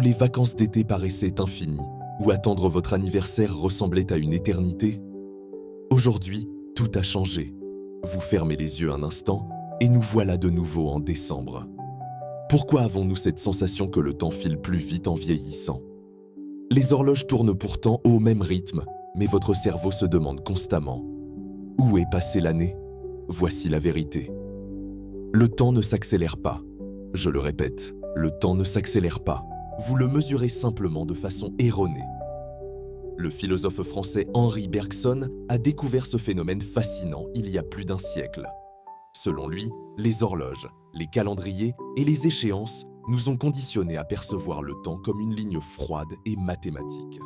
où les vacances d'été paraissaient infinies, où attendre votre anniversaire ressemblait à une éternité. Aujourd'hui, tout a changé. Vous fermez les yeux un instant et nous voilà de nouveau en décembre. Pourquoi avons-nous cette sensation que le temps file plus vite en vieillissant? Les horloges tournent pourtant au même rythme, mais votre cerveau se demande constamment « Où est passée l'année ?» Voici la vérité. Le temps ne s'accélère pas. Je le répète, le temps ne s'accélère pas. Vous le mesurez simplement de façon erronée. Le philosophe français Henri Bergson a découvert ce phénomène fascinant il y a plus d'un siècle. Selon lui, les horloges, les calendriers et les échéances nous ont conditionnés à percevoir le temps comme une ligne froide et mathématique.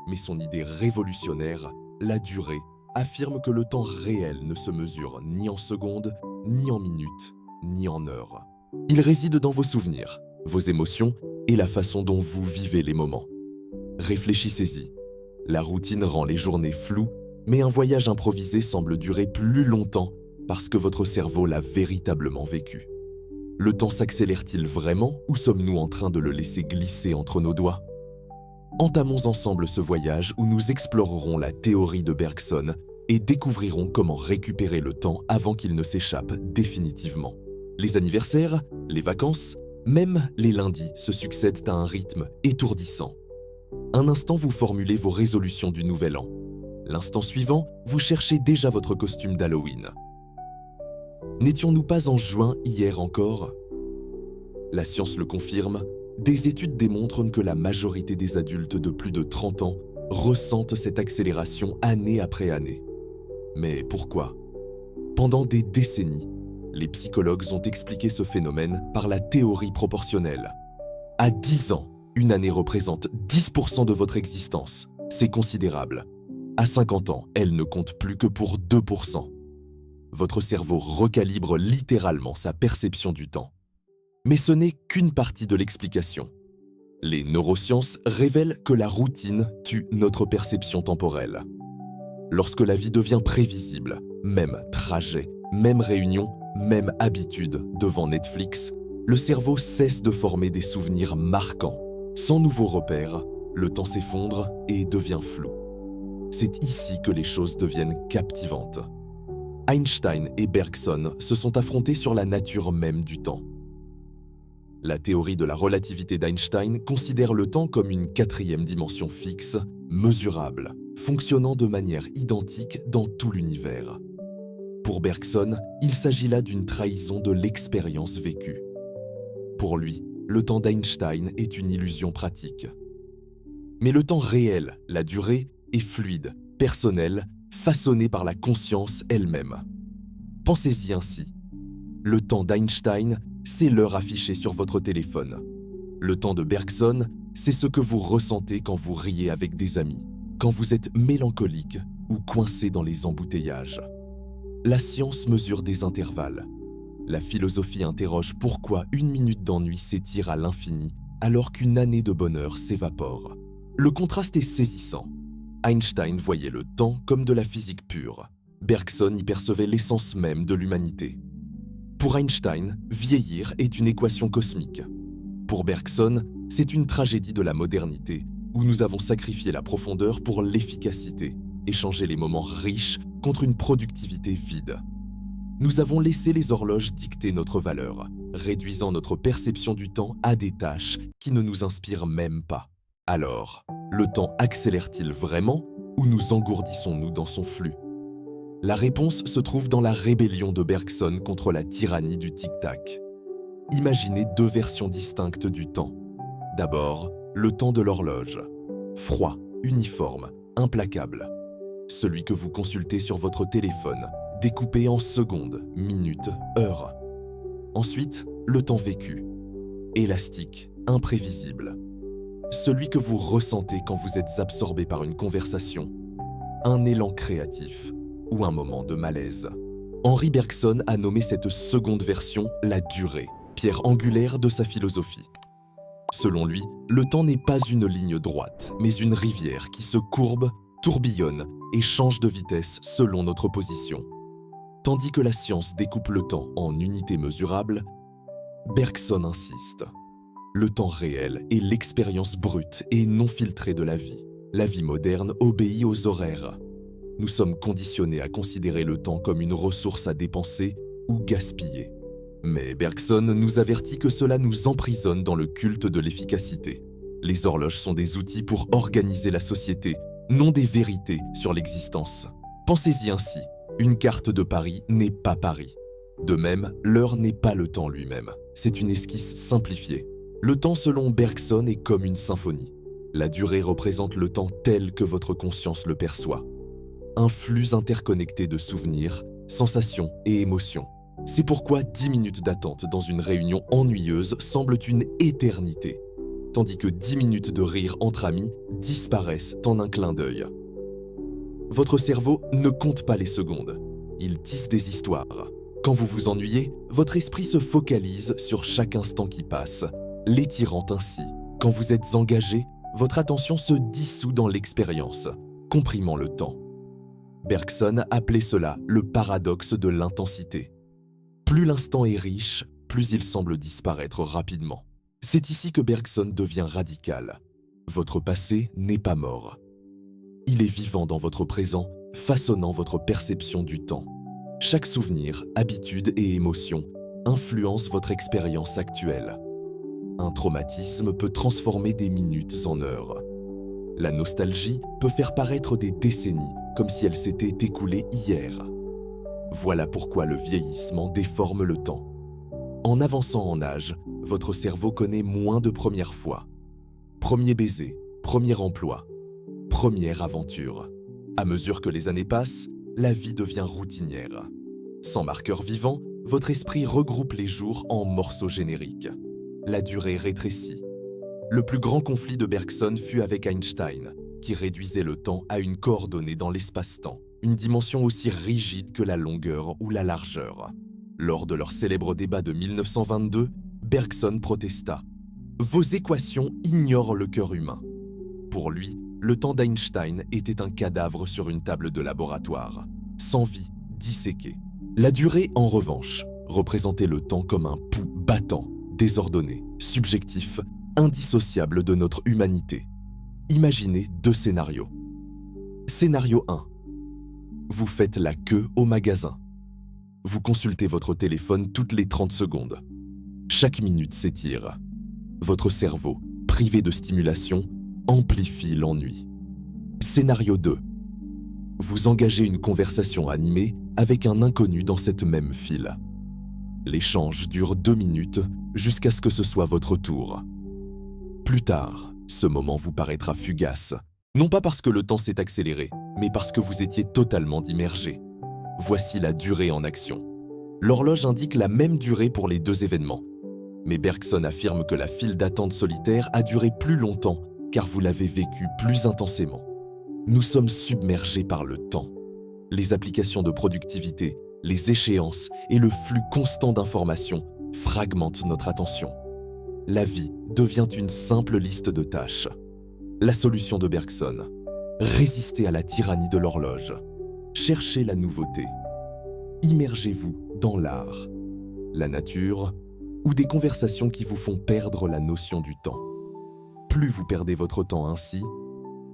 Mais son idée révolutionnaire, la durée, affirme que le temps réel ne se mesure ni en secondes, ni en minutes, ni en heures. Il réside dans vos souvenirs, vos émotions et la façon dont vous vivez les moments. Réfléchissez-y. La routine rend les journées floues, mais un voyage improvisé semble durer plus longtemps parce que votre cerveau l'a véritablement vécu. Le temps s'accélère-t-il vraiment ou sommes-nous en train de le laisser glisser entre nos doigts? Entamons ensemble ce voyage où nous explorerons la théorie de Bergson et découvrirons comment récupérer le temps avant qu'il ne s'échappe définitivement. Les anniversaires, les vacances, même les lundis se succèdent à un rythme étourdissant. Un instant, vous formulez vos résolutions du nouvel an. L'instant suivant, vous cherchez déjà votre costume d'Halloween. N'étions-nous pas en juin hier encore? La science le confirme, des études démontrent que la majorité des adultes de plus de 30 ans ressentent cette accélération année après année. Mais pourquoi? Pendant des décennies, les psychologues ont expliqué ce phénomène par la théorie proportionnelle. À 10 ans, une année représente 10% de votre existence. C'est considérable. À 50 ans, elle ne compte plus que pour 2%. Votre cerveau recalibre littéralement sa perception du temps. Mais ce n'est qu'une partie de l'explication. Les neurosciences révèlent que la routine tue notre perception temporelle. Lorsque la vie devient prévisible, même trajet, même réunion, même habitude devant Netflix, le cerveau cesse de former des souvenirs marquants. Sans nouveaux repères, le temps s'effondre et devient flou. C'est ici que les choses deviennent captivantes. Einstein et Bergson se sont affrontés sur la nature même du temps. La théorie de la relativité d'Einstein considère le temps comme une quatrième dimension fixe, mesurable, fonctionnant de manière identique dans tout l'univers. Pour Bergson, il s'agit là d'une trahison de l'expérience vécue. Pour lui, le temps d'Einstein est une illusion pratique. Mais le temps réel, la durée, est fluide, personnel, façonné par la conscience elle-même. Pensez-y ainsi. Le temps d'Einstein, c'est l'heure affichée sur votre téléphone. Le temps de Bergson, c'est ce que vous ressentez quand vous riez avec des amis, quand vous êtes mélancolique ou coincé dans les embouteillages. La science mesure des intervalles. La philosophie interroge pourquoi une minute d'ennui s'étire à l'infini alors qu'une année de bonheur s'évapore. Le contraste est saisissant. Einstein voyait le temps comme de la physique pure. Bergson y percevait l'essence même de l'humanité. Pour Einstein, vieillir est une équation cosmique. Pour Bergson, c'est une tragédie de la modernité, où nous avons sacrifié la profondeur pour l'efficacité, échangé les moments riches contre une productivité vide. Nous avons laissé les horloges dicter notre valeur, réduisant notre perception du temps à des tâches qui ne nous inspirent même pas. Alors, le temps accélère-t-il vraiment ou nous engourdissons-nous dans son flux? La réponse se trouve dans la rébellion de Bergson contre la tyrannie du tic-tac. Imaginez deux versions distinctes du temps. D'abord, le temps de l'horloge. Froid, uniforme, implacable. Celui que vous consultez sur votre téléphone, découpé en secondes, minutes, heures. Ensuite, le temps vécu. Élastique, imprévisible. Celui que vous ressentez quand vous êtes absorbé par une conversation, un élan créatif ou un moment de malaise. Henri Bergson a nommé cette seconde version la durée, pierre angulaire de sa philosophie. Selon lui, le temps n'est pas une ligne droite, mais une rivière qui se courbe, tourbillonne et change de vitesse selon notre position. Tandis que la science découpe le temps en unités mesurables, Bergson insiste. le temps réel est l'expérience brute et non filtrée de la vie. La vie moderne obéit aux horaires. Nous sommes conditionnés à considérer le temps comme une ressource à dépenser ou gaspiller. Mais Bergson nous avertit que cela nous emprisonne dans le culte de l'efficacité. Les horloges sont des outils pour organiser la société, non des vérités sur l'existence. Pensez-y ainsi, une carte de Paris n'est pas Paris. De même, l'heure n'est pas le temps lui-même, c'est une esquisse simplifiée. Le temps selon Bergson est comme une symphonie. La durée représente le temps tel que votre conscience le perçoit. Un flux interconnecté de souvenirs, sensations et émotions. C'est pourquoi 10 minutes d'attente dans une réunion ennuyeuse semblent une éternité, tandis que 10 minutes de rire entre amis disparaissent en un clin d'œil. Votre cerveau ne compte pas les secondes, il tisse des histoires. Quand vous vous ennuyez, votre esprit se focalise sur chaque instant qui passe, l'étirant ainsi. Quand vous êtes engagé, votre attention se dissout dans l'expérience, comprimant le temps. Bergson appelait cela le paradoxe de l'intensité. Plus l'instant est riche, plus il semble disparaître rapidement. C'est ici que Bergson devient radical. Votre passé n'est pas mort. Il est vivant dans votre présent, façonnant votre perception du temps. Chaque souvenir, habitude et émotion influence votre expérience actuelle. Un traumatisme peut transformer des minutes en heures. La nostalgie peut faire paraître des décennies comme si elles s'étaient écoulées hier. Voilà pourquoi le vieillissement déforme le temps. En avançant en âge, votre cerveau connaît moins de premières fois. Premier baiser, premier emploi, première aventure. À mesure que les années passent, la vie devient routinière. Sans marqueur vivant, votre esprit regroupe les jours en morceaux génériques. La durée rétrécit. Le plus grand conflit de Bergson fut avec Einstein, qui réduisait le temps à une coordonnée dans l'espace-temps, une dimension aussi rigide que la longueur ou la largeur. Lors de leur célèbre débat de 1922, Bergson protesta « Vos équations ignorent le cœur humain ». Pour lui, le temps d'Einstein était un cadavre sur une table de laboratoire, sans vie, disséqué. La durée, en revanche, représentait le temps comme un pouls battant, désordonné, subjectif, indissociable de notre humanité. Imaginez 2 scénarios. Scénario 1. Vous faites la queue au magasin. Vous consultez votre téléphone toutes les 30 secondes. Chaque minute s'étire. Votre cerveau, privé de stimulation, amplifie l'ennui. Scénario 2. Vous engagez une conversation animée avec un inconnu dans cette même file. L'échange dure 2 minutes jusqu'à ce que ce soit votre tour. Plus tard, ce moment vous paraîtra fugace, non pas parce que le temps s'est accéléré, mais parce que vous étiez totalement immergé. Voici la durée en action. L'horloge indique la même durée pour les 2 événements. Mais Bergson affirme que la file d'attente solitaire a duré plus longtemps car vous l'avez vécu plus intensément. Nous sommes submergés par le temps. Les applications de productivité, les échéances et le flux constant d'informations fragmentent notre attention. La vie devient une simple liste de tâches. La solution de Bergson: résistez à la tyrannie de l'horloge. Cherchez la nouveauté. Immergez-vous dans l'art, la nature ou des conversations qui vous font perdre la notion du temps. Plus vous perdez votre temps ainsi,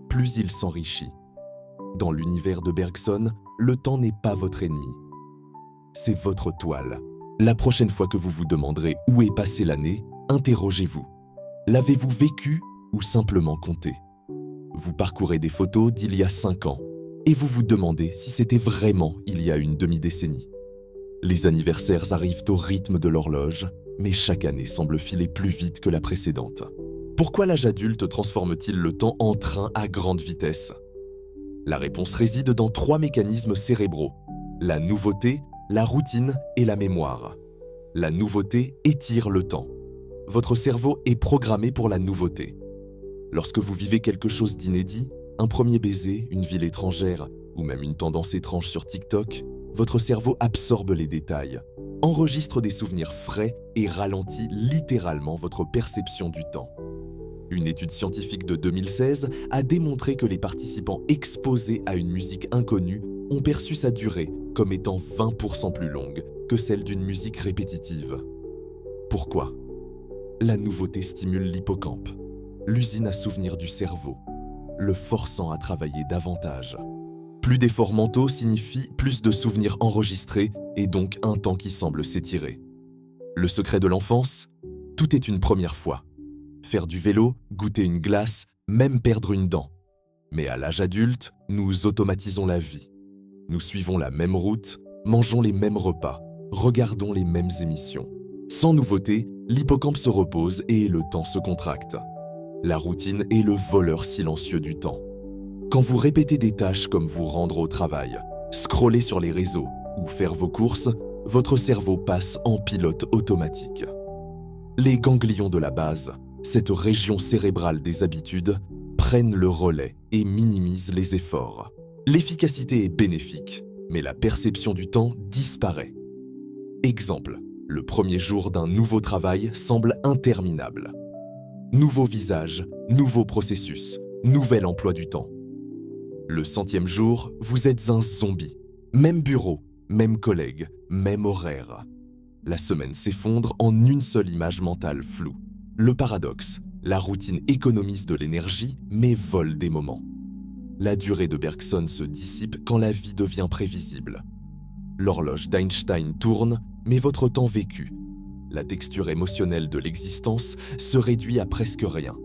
plus il s'enrichit. Dans l'univers de Bergson, le temps n'est pas votre ennemi. C'est votre toile. La prochaine fois que vous vous demanderez où est passée l'année, interrogez-vous. L'avez-vous vécu ou simplement compté? Vous parcourez des photos d'il y a 5 ans et vous vous demandez si c'était vraiment il y a une demi-décennie. Les anniversaires arrivent au rythme de l'horloge, mais chaque année semble filer plus vite que la précédente. Pourquoi l'âge adulte transforme-t-il le temps en train à grande vitesse? La réponse réside dans 3 mécanismes cérébraux: la nouveauté, la routine et la mémoire. La nouveauté étire le temps. Votre cerveau est programmé pour la nouveauté. Lorsque vous vivez quelque chose d'inédit, un premier baiser, une ville étrangère ou même une tendance étrange sur TikTok, votre cerveau absorbe les détails, enregistre des souvenirs frais et ralentit littéralement votre perception du temps. Une étude scientifique de 2016 a démontré que les participants exposés à une musique inconnue ont perçu sa durée comme étant 20% plus longue que celle d'une musique répétitive. Pourquoi? La nouveauté stimule l'hippocampe, l'usine à souvenirs du cerveau, le forçant à travailler davantage. Plus d'efforts mentaux signifie plus de souvenirs enregistrés et donc un temps qui semble s'étirer. Le secret de l'enfance? Tout est une première fois. Faire du vélo, goûter une glace, même perdre une dent. Mais à l'âge adulte, nous automatisons la vie. Nous suivons la même route, mangeons les mêmes repas, regardons les mêmes émissions. Sans nouveauté, l'hippocampe se repose et le temps se contracte. La routine est le voleur silencieux du temps. Quand vous répétez des tâches comme vous rendre au travail, scroller sur les réseaux ou faire vos courses, votre cerveau passe en pilote automatique. Les ganglions de la base, cette région cérébrale des habitudes, prennent le relais et minimisent les efforts. L'efficacité est bénéfique, mais la perception du temps disparaît. Exemple, le premier jour d'un nouveau travail semble interminable. Nouveau visage, nouveau processus, nouvel emploi du temps. Le 100e jour, vous êtes un zombie. Même bureau, même collègue, même horaire. La semaine s'effondre en une seule image mentale floue. Le paradoxe, la routine économise de l'énergie mais vole des moments. La durée de Bergson se dissipe quand la vie devient prévisible. L'horloge d'Einstein tourne, mais votre temps vécu, la texture émotionnelle de l'existence, se réduit à presque rien.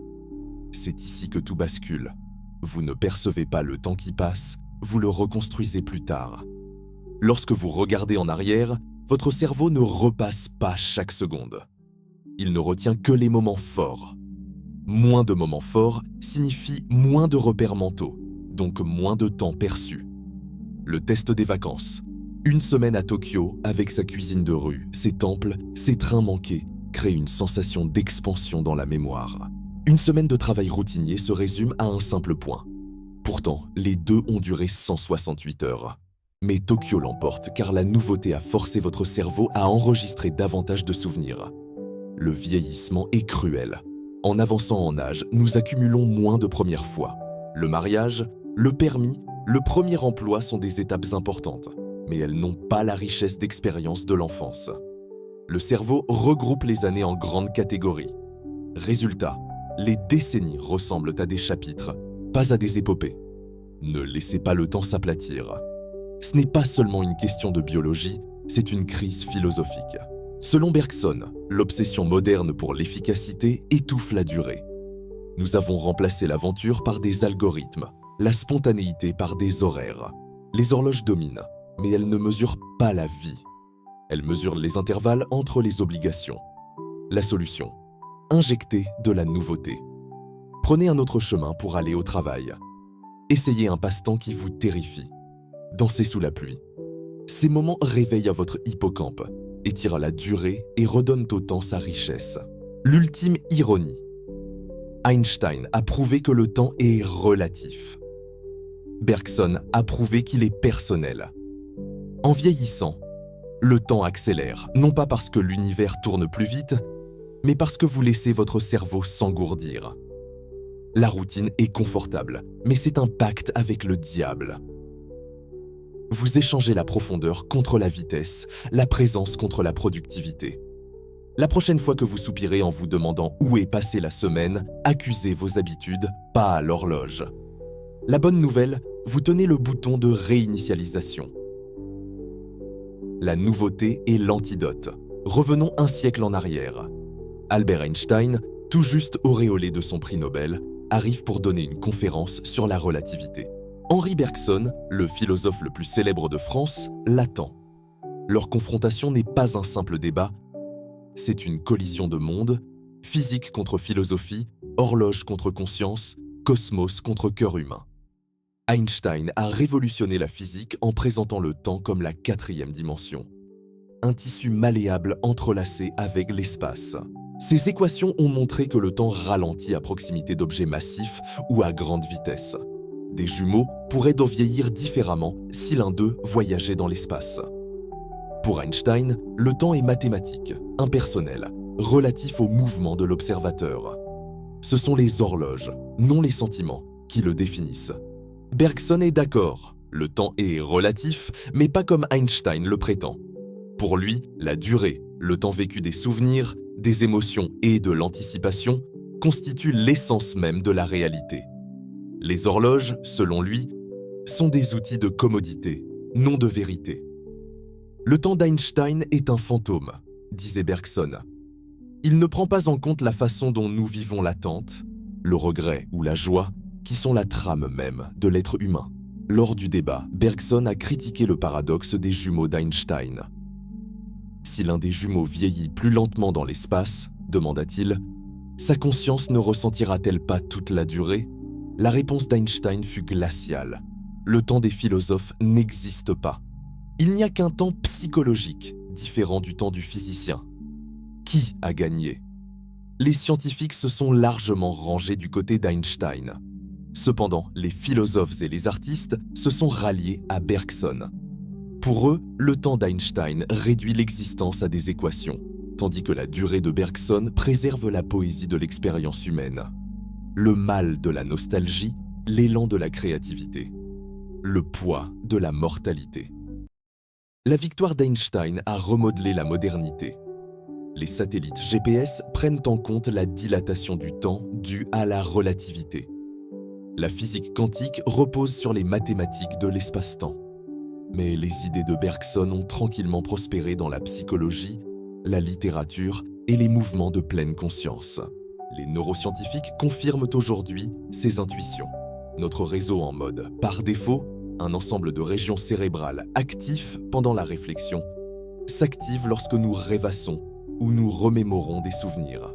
C'est ici que tout bascule. Vous ne percevez pas le temps qui passe, vous le reconstruisez plus tard. Lorsque vous regardez en arrière, votre cerveau ne repasse pas chaque seconde. Il ne retient que les moments forts. Moins de moments forts signifie moins de repères mentaux, donc moins de temps perçu. Le test des vacances. Une semaine à Tokyo, avec sa cuisine de rue, ses temples, ses trains manqués, crée une sensation d'expansion dans la mémoire. Une semaine de travail routinier se résume à un simple point. Pourtant, les deux ont duré 168 heures. Mais Tokyo l'emporte car la nouveauté a forcé votre cerveau à enregistrer davantage de souvenirs. Le vieillissement est cruel. En avançant en âge, nous accumulons moins de premières fois. Le mariage, le permis, le premier emploi sont des étapes importantes, mais elles n'ont pas la richesse d'expérience de l'enfance. Le cerveau regroupe les années en grandes catégories. Résultat, les décennies ressemblent à des chapitres, pas à des épopées. Ne laissez pas le temps s'aplatir. Ce n'est pas seulement une question de biologie, c'est une crise philosophique. Selon Bergson, l'obsession moderne pour l'efficacité étouffe la durée. Nous avons remplacé l'aventure par des algorithmes, la spontanéité par des horaires. Les horloges dominent, mais elles ne mesurent pas la vie. Elles mesurent les intervalles entre les obligations. La solution: injecter de la nouveauté. Prenez un autre chemin pour aller au travail. Essayez un passe-temps qui vous terrifie. Dansez sous la pluie. Ces moments réveillent à votre hippocampe, étirent la durée et redonnent au temps sa richesse. L'ultime ironie. Einstein a prouvé que le temps est relatif. Bergson a prouvé qu'il est personnel. En vieillissant, le temps accélère, non pas parce que l'univers tourne plus vite, mais parce que vous laissez votre cerveau s'engourdir. La routine est confortable, mais c'est un pacte avec le diable. Vous échangez la profondeur contre la vitesse, la présence contre la productivité. La prochaine fois que vous soupirez en vous demandant où est passée la semaine, accusez vos habitudes, pas à l'horloge. La bonne nouvelle, vous tenez le bouton de réinitialisation. La nouveauté est l'antidote. Revenons un siècle en arrière. Albert Einstein, tout juste auréolé de son prix Nobel, arrive pour donner une conférence sur la relativité. Henri Bergson, le philosophe le plus célèbre de France, l'attend. Leur confrontation n'est pas un simple débat, c'est une collision de mondes, physique contre philosophie, horloge contre conscience, cosmos contre cœur humain. Einstein a révolutionné la physique en présentant le temps comme la 4e dimension. Un tissu malléable entrelacé avec l'espace. Ces équations ont montré que le temps ralentit à proximité d'objets massifs ou à grande vitesse. Des jumeaux pourraient donc vieillir différemment si l'un d'eux voyageait dans l'espace. Pour Einstein, le temps est mathématique, impersonnel, relatif au mouvement de l'observateur. Ce sont les horloges, non les sentiments, qui le définissent. Bergson est d'accord, le temps est relatif, mais pas comme Einstein le prétend. Pour lui, la durée, le temps vécu des souvenirs, des émotions et de l'anticipation constituent l'essence même de la réalité. Les horloges, selon lui, sont des outils de commodité, non de vérité. Le temps d'Einstein est un fantôme, disait Bergson. Il ne prend pas en compte la façon dont nous vivons l'attente, le regret ou la joie, qui sont la trame même de l'être humain. Lors du débat, Bergson a critiqué le paradoxe des jumeaux d'Einstein. Si l'un des jumeaux vieillit plus lentement dans l'espace, demanda-t-il, sa conscience ne ressentira-t-elle pas toute la durée? La réponse d'Einstein fut glaciale. Le temps des philosophes n'existe pas. Il n'y a qu'un temps psychologique, différent du temps du physicien. Qui a gagné? Les scientifiques se sont largement rangés du côté d'Einstein. Cependant, les philosophes et les artistes se sont ralliés à Bergson. Pour eux, le temps d'Einstein réduit l'existence à des équations, tandis que la durée de Bergson préserve la poésie de l'expérience humaine. Le mal de la nostalgie, l'élan de la créativité. Le poids de la mortalité. La victoire d'Einstein a remodelé la modernité. Les satellites GPS prennent en compte la dilatation du temps due à la relativité. La physique quantique repose sur les mathématiques de l'espace-temps. Mais les idées de Bergson ont tranquillement prospéré dans la psychologie, la littérature et les mouvements de pleine conscience. Les neuroscientifiques confirment aujourd'hui ces intuitions. Notre réseau en mode par défaut, un ensemble de régions cérébrales actifs pendant la réflexion, s'active lorsque nous rêvassons ou nous remémorons des souvenirs.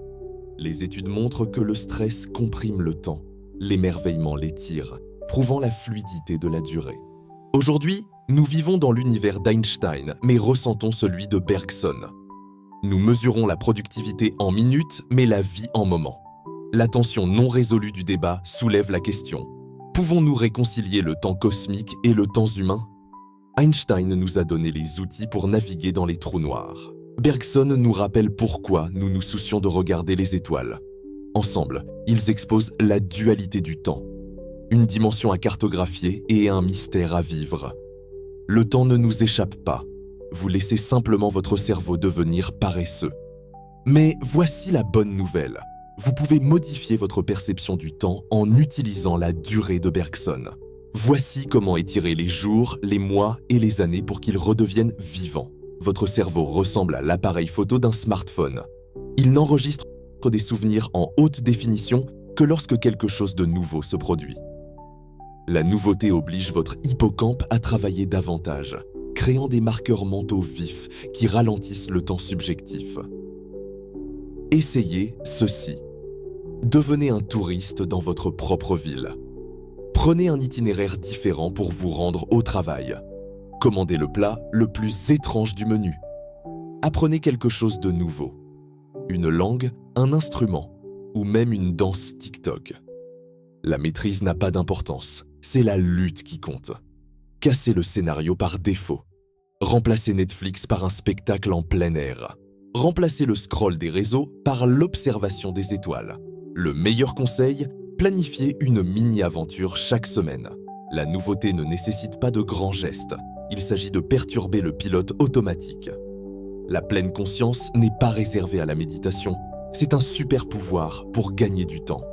Les études montrent que le stress comprime le temps, l'émerveillement l'étire, prouvant la fluidité de la durée. Aujourd'hui, nous vivons dans l'univers d'Einstein, mais ressentons celui de Bergson. Nous mesurons la productivité en minutes, mais la vie en moments. La tension non résolue du débat soulève la question. Pouvons-nous réconcilier le temps cosmique et le temps humain? Einstein nous a donné les outils pour naviguer dans les trous noirs. Bergson nous rappelle pourquoi nous nous soucions de regarder les étoiles. Ensemble, ils exposent la dualité du temps, une dimension à cartographier et un mystère à vivre. Le temps ne nous échappe pas. Vous laissez simplement votre cerveau devenir paresseux. Mais voici la bonne nouvelle. Vous pouvez modifier votre perception du temps en utilisant la durée de Bergson. Voici comment étirer les jours, les mois et les années pour qu'ils redeviennent vivants. Votre cerveau ressemble à l'appareil photo d'un smartphone. Il n'enregistre des souvenirs en haute définition que lorsque quelque chose de nouveau se produit. La nouveauté oblige votre hippocampe à travailler davantage, créant des marqueurs mentaux vifs qui ralentissent le temps subjectif. Essayez ceci. Devenez un touriste dans votre propre ville. Prenez un itinéraire différent pour vous rendre au travail. Commandez le plat le plus étrange du menu. Apprenez quelque chose de nouveau. Une langue, un instrument, ou même une danse TikTok. La maîtrise n'a pas d'importance, c'est la lutte qui compte. Cassez le scénario par défaut. Remplacez Netflix par un spectacle en plein air. Remplacez le scroll des réseaux par l'observation des étoiles. Le meilleur conseil, planifiez une mini-aventure chaque semaine. La nouveauté ne nécessite pas de grands gestes. Il s'agit de perturber le pilote automatique. La pleine conscience n'est pas réservée à la méditation. C'est un super pouvoir pour gagner du temps.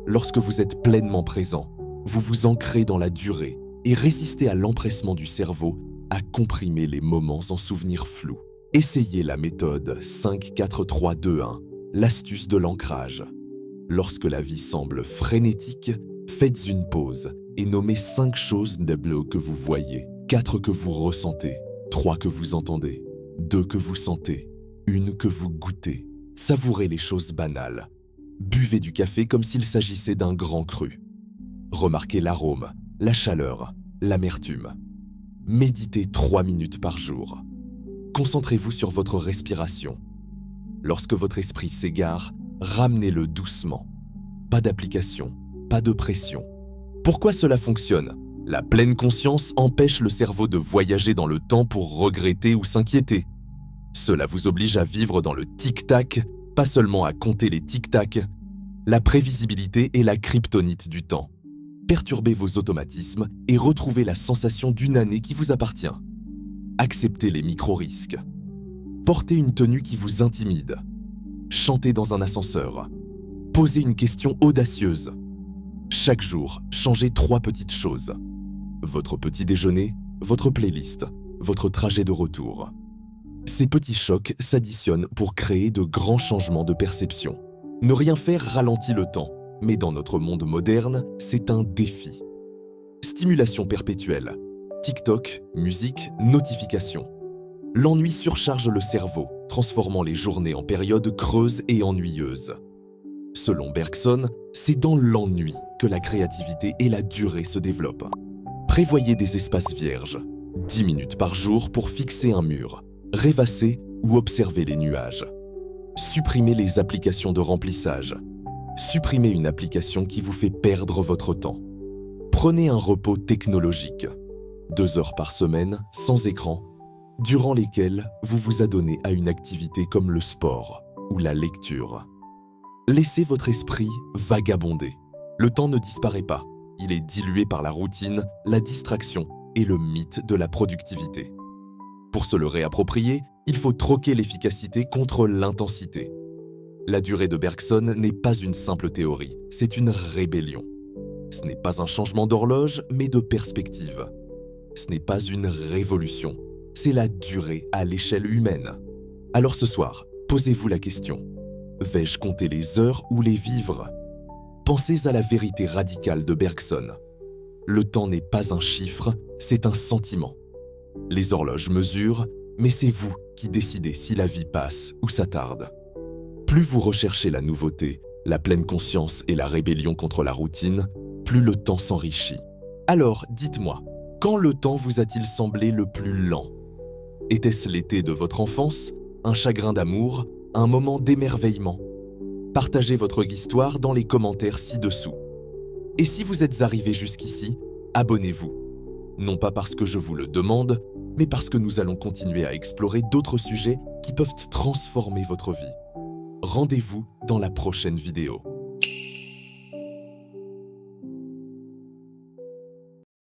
Lorsque vous êtes pleinement présent, vous vous ancrez dans la durée et résistez à l'empressement du cerveau à comprimer les moments en souvenirs flous. Essayez la méthode 5-4-3-2-1, l'astuce de l'ancrage. Lorsque la vie semble frénétique, faites une pause et nommez 5 choses que vous voyez, 4 que vous ressentez, 3 que vous entendez, 2 que vous sentez, 1 que vous goûtez. Savourez les choses banales. Buvez du café comme s'il s'agissait d'un grand cru. Remarquez l'arôme, la chaleur, l'amertume. Méditez 3 minutes par jour. Concentrez-vous sur votre respiration. Lorsque votre esprit s'égare, ramenez-le doucement. Pas d'application, pas de pression. Pourquoi cela fonctionne? La pleine conscience empêche le cerveau de voyager dans le temps pour regretter ou s'inquiéter. Cela vous oblige à vivre dans le tic-tac, pas seulement à compter les tic-tac. La prévisibilité est la kryptonite du temps. Perturbez vos automatismes et retrouvez la sensation d'une année qui vous appartient. Acceptez les micro-risques. Portez une tenue qui vous intimide. chantez dans un ascenseur. Posez une question audacieuse. Chaque jour, changez 3 petites choses. Votre petit déjeuner, votre playlist, votre trajet de retour. Ces petits chocs s'additionnent pour créer de grands changements de perception. Ne rien faire ralentit le temps, mais dans notre monde moderne, c'est un défi. Stimulation perpétuelle. TikTok, musique, notifications. L'ennui surcharge le cerveau, transformant les journées en périodes creuses et ennuyeuses. Selon Bergson, c'est dans l'ennui que la créativité et la durée se développent. Prévoyez des espaces vierges, 10 minutes par jour pour fixer un mur, rêvasser ou observer les nuages. Supprimez les applications de remplissage. Supprimez une application qui vous fait perdre votre temps. Prenez un repos technologique, 2 heures par semaine, sans écran, durant lesquelles vous vous adonnez à une activité comme le sport ou la lecture. Laissez votre esprit vagabonder. Le temps ne disparaît pas. Il est dilué par la routine, la distraction et le mythe de la productivité. Pour se le réapproprier, il faut troquer l'efficacité contre l'intensité. La durée de Bergson n'est pas une simple théorie, c'est une rébellion. Ce n'est pas un changement d'horloge, mais de perspective. Ce n'est pas une révolution, c'est la durée à l'échelle humaine. Alors ce soir, posez-vous la question. Vais-je compter les heures ou les vivre ? Pensez à la vérité radicale de Bergson. Le temps n'est pas un chiffre, c'est un sentiment. Les horloges mesurent, mais c'est vous qui décidez si la vie passe ou s'attarde. Plus vous recherchez la nouveauté, la pleine conscience et la rébellion contre la routine, plus le temps s'enrichit. Alors, dites-moi, quand le temps vous a-t-il semblé le plus lent ? Était-ce l'été de votre enfance, un chagrin d'amour, un moment d'émerveillement ? Partagez votre histoire dans les commentaires ci-dessous. Et si vous êtes arrivé jusqu'ici, abonnez-vous. Non pas parce que je vous le demande, mais parce que nous allons continuer à explorer d'autres sujets qui peuvent transformer votre vie. Rendez-vous dans la prochaine vidéo.